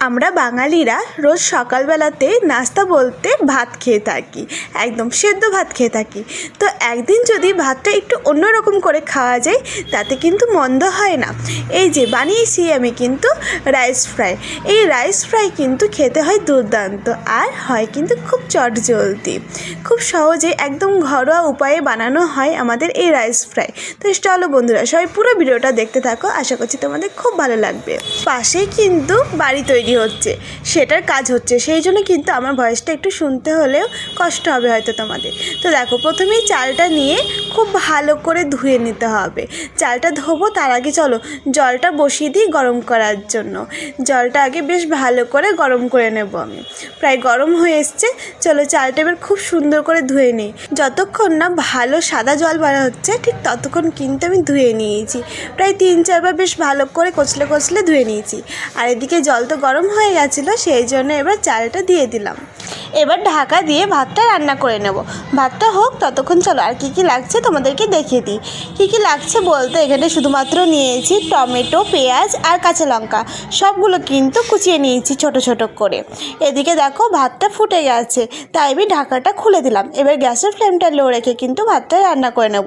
আমরা বাঙালিরা রোজ সকালবেলাতে নাস্তা বলতে ভাত খেয়ে থাকি, একদম সেদ্ধ ভাত খেয়ে থাকি। তো একদিন যদি ভাতটা একটু অন্যরকম করে খাওয়া যায় তাতে কিন্তু মন্দ হয় না। এই যে বানিয়েছি আমি কিন্তু রাইস ফ্রাই। এই রাইস ফ্রাই কিন্তু খেতে হয় দুর্দান্ত, আর হয় কিন্তু খুব চটজলদি, খুব সহজে একদম ঘরোয়া উপায়ে বানানো হয় আমাদের এই রাইস ফ্রাই। তো চলো বন্ধুরা, সবাই পুরো ভিডিওটা দেখতে থাকো, আশা করছি তোমাদের খুব ভালো লাগবে। পাশেই কিন্তু বাড়ি তৈরি হচ্ছে, সেটার কাজ হচ্ছে, সেই জন্য কিন্তু আমার ভয়েসটা একটু শুনতে হলেও কষ্ট হবে হয়তো তোমাদের। তো দেখো, প্রথমেই চালটা নিয়ে খুব ভালো করে ধুয়ে নিতে হবে। চালটা ধোবো তার আগে চলো জলটা বসিয়ে দিই গরম করার জন্য। জলটা আগে বেশ ভালো করে গরম করে নেব আমি। প্রায় গরম হয়ে এসছে, চলো চালটা এবার খুব সুন্দর করে ধুয়ে নিই। যতক্ষণ না ভালো সাদা জল বার হচ্ছে ঠিক ততক্ষণ কিন্তু আমি ধুয়ে নিয়েছি। প্রায় 3-4 বার বেশ ভালো করে কচলে কচলে ধুয়ে নিয়েছি। আর এদিকে জল তো গরম হয়ে গেছিলো, সেই জন্য এবার চালটা দিয়ে দিলাম। এবার ঢাকা দিয়ে ভাতটা রান্না করে নেব। ভাতটা হোক ততক্ষণ চলো আর কী কী লাগছে তোমাদেরকে দেখিয়ে দিই। কী কী লাগছে বলতে এখানে শুধুমাত্র নিয়েছি টমেটো, পেঁয়াজ আর কাঁচা লঙ্কা, সবগুলো কিন্তু কুচিয়ে নিয়েছি ছোট ছোট করে। এদিকে দেখো ভাতটা ফুটে গেছে, তাই আমি ঢাকাটা খুলে দিলাম। এবার গ্যাসের ফ্লেমটা লো রেখে কিন্তু ভাতটা রান্না করে নেব।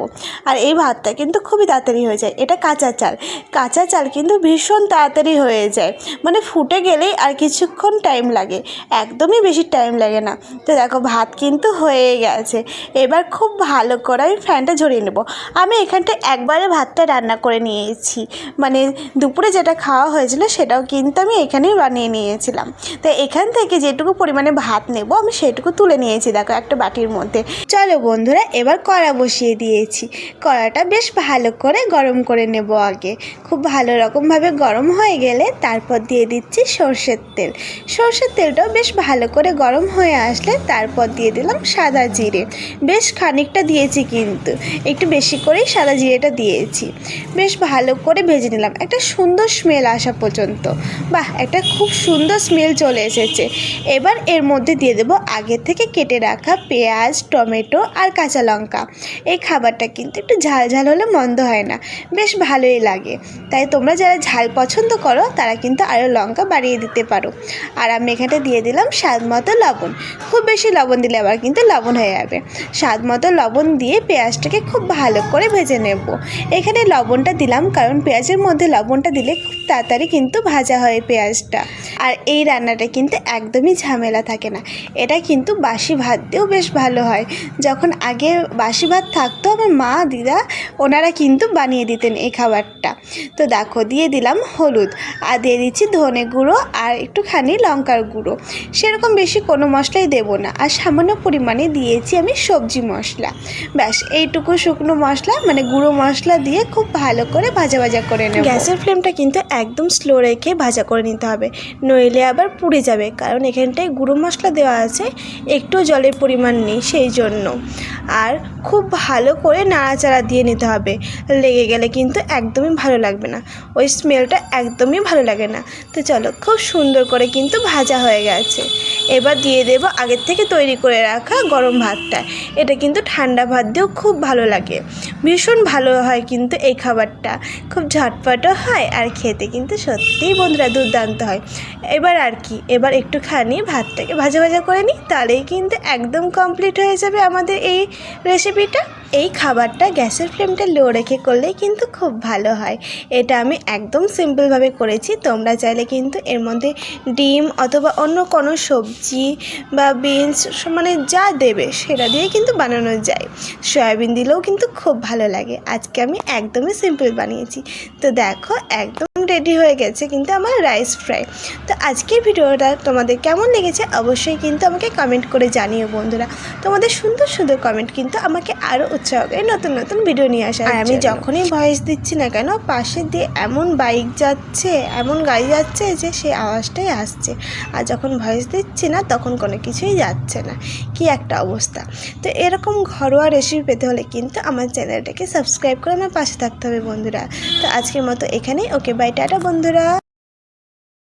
আর এই ভাতটা কিন্তু খুবই তাড়াতাড়ি হয়ে যায়। এটা কাঁচা চাল, কাঁচা চাল কিন্তু ভীষণ তাড়াতাড়ি হয়ে যায়, মানে ফুটে গেলেই আর কিছুক্ষণ টাইম লাগে, একদমই বেশি টাইম লাগে না। তো দেখো ভাত কিন্তু হয়ে গেছে। এবার খুব ভালো করে আমি ফ্যানটা ঝরিয়ে নেব। আমি এখানটা একবারে ভাতটা রান্না করে নিয়েছি, মানে দুপুরে যেটা খাওয়া হয়েছিল সেটাও কিন্তু আমি এখানেই বানিয়ে নিয়েছিলাম। তো এখান থেকে যেটুকু পরিমাণে ভাত নেব আমি সেটুকু তুলে নিয়েছি দেখো একটা বাটির মধ্যে। চলো বন্ধুরা, এবার কড়া বসিয়ে দিয়েছি। কড়াটা বেশ ভালো করে গরম করে নেব আগে। খুব ভালো রকমভাবে গরম হয়ে গেলে তারপর দিয়ে দিচ্ছি সর্ষের তেল। সর্ষের তেলটাও বেশ ভালো করে গরম হয়ে আসলে তারপর দিয়ে দিলাম সাদা জিরে। বেশ খানিকটা দিয়েছি, কিন্তু একটু বেশি করেই সাদা জিরেটা দিয়েছি। বেশ ভালো করে ভেজে নিলাম একটা সুন্দর স্মেল আসা পর্যন্ত। বাহ, একটা খুব সুন্দর স্মেল চলে এসেছে। এবার এর মধ্যে দিয়ে দেবো আগে থেকে কেটে রাখা পেঁয়াজ, টমেটো আর কাঁচা লঙ্কা। এই খাবারটা কিন্তু একটু ঝাল ঝাল হলে মন্দ হয় না, বেশ ভালোই লাগে। তাই তোমরা যারা ঝাল পছন্দ করো তারা কিন্তু আরও লঙ্কা বাড়িয়ে দিতে পারো। আর আমি এখানে দিয়ে দিলাম স্বাদ মতো লবণ। খুব বেশি লবণ দিলে আবার কিন্তু লবণ হয়ে যাবে। স্বাদ মতো লবণ দিয়ে পেঁয়াজটাকে খুব ভালো করে ভেজে নেব। এখানে লবণটা দিলাম কারণ পেঁয়াজের মধ্যে লবণটা দিলে খুব তাড়াতাড়ি কিন্তু ভাজা হয় পেঁয়াজটা। আর এই রান্নাটা কিন্তু একদমই ঝামেলা থাকে না। এটা কিন্তু বাসি ভাত দিয়েও বেশ ভালো হয়। যখন আগে বাসি ভাত থাকতো আমার মা, দিদা ওনারা কিন্তু বানিয়ে দিতেন এই খাবারটা। তো দেখো দিয়ে দিলাম হলুদ, আর দিয়ে দিচ্ছি ধনে গুঁড়ো আর একটুখানি লঙ্কার গুঁড়ো। সেরকম বেশি কোনো মশলাই দেবো না। আর সামান্য পরিমাণে দিয়েছি আমি সবজি মশলা। ব্যাস এইটুকু শুকনো মশলা মানে গুঁড়ো মশলা দিয়ে খুব ভালো করে ভাজা ভাজা করে নেব। গ্যাসের ফ্লেমটা কিন্তু একদম স্লো রেখে ভাজা করে নিতে হবে, নইলে আবার পুড়ে যাবে। কারণ এখানটায় গুঁড়ো মশলা দেওয়া আছে, একটু জলের পরিমাণ নেই সেই জন্য। আর খুব ভালো করে নাড়াচাড়া দিয়ে নিতে হবে, লেগে গেলে কিন্তু একদমই ভালো লাগবে না, ওই স্মেলটা একদমই ভালো লাগে না। তো চলো, খুব সুন্দর করে কিন্তু ভাজা হয়ে গেছে। এবার দিয়ে দেব আগের থেকে তৈরি করে রাখা গরম ভাতটা। এটা কিন্তু ঠান্ডা ভাত দিয়েও খুব ভালো লাগে, ভীষণ ভালো হয় কিন্তু এই খাবারটা, খুব ঝটপটও হয় আর খেতে কিন্তু সত্যিই বন্ধুরা দুর্দান্ত হয়। এবার আর কি, এবার একটুখানি ভাতটাকে ভাজা ভাজা করে নিই, তাহলেই কিন্তু একদম কমপ্লিট হয়ে যাবে আমাদের এই রেসিপিটা। এই খাবারটা গ্যাসের ফ্লেমটা লো রেখে করলেই কিন্তু খুব ভালো হয়। এটা আমি একদম সিম্পলভাবে করেছি। তোমরা চাইলে কিন্তু এর মধ্যে ডিম অথবা অন্য কোনো সবজি বা বিনস মানে যা দেবে সেটা দিয়ে কিন্তু বানানো যায়। সয়াবিন দিলেও কিন্তু খুব ভালো লাগে। আজকে আমি একদমই সিম্পল বানিয়েছি। তো দেখো একদম রেডি হয়ে গেছে কিন্তু আমার রাইস ফ্রাই। তো আজকের ভিডিওটা তোমাদের কেমন লেগেছে অবশ্যই কিন্তু আমাকে কমেন্ট করে জানিও বন্ধুরা। তোমাদের সুন্দর সুন্দর কমেন্ট কিন্তু আমাকে আরও উৎসাহ করে নতুন নতুন ভিডিও নিয়ে আসা। আর আমি যখনই ভয়েস দিচ্ছি না কেন পাশে দিয়ে এমন বাইক যাচ্ছে, এমন গাড়ি যাচ্ছে যে সেই আওয়াজটাই আসছে। আর যখন ভয়েস দিচ্ছি না তখন কোনো কিছুই যাচ্ছে না, কি একটা অবস্থা। তো এরকম ঘরোয়া রেসিপি পেতে হলে কিন্তু আমার চ্যানেলটাকে সাবস্ক্রাইব করে আমার পাশে থাকতে হবে বন্ধুরা। তো আজকের মতো এখানেই, ওকে বাই, টাটা বন্ধুরা।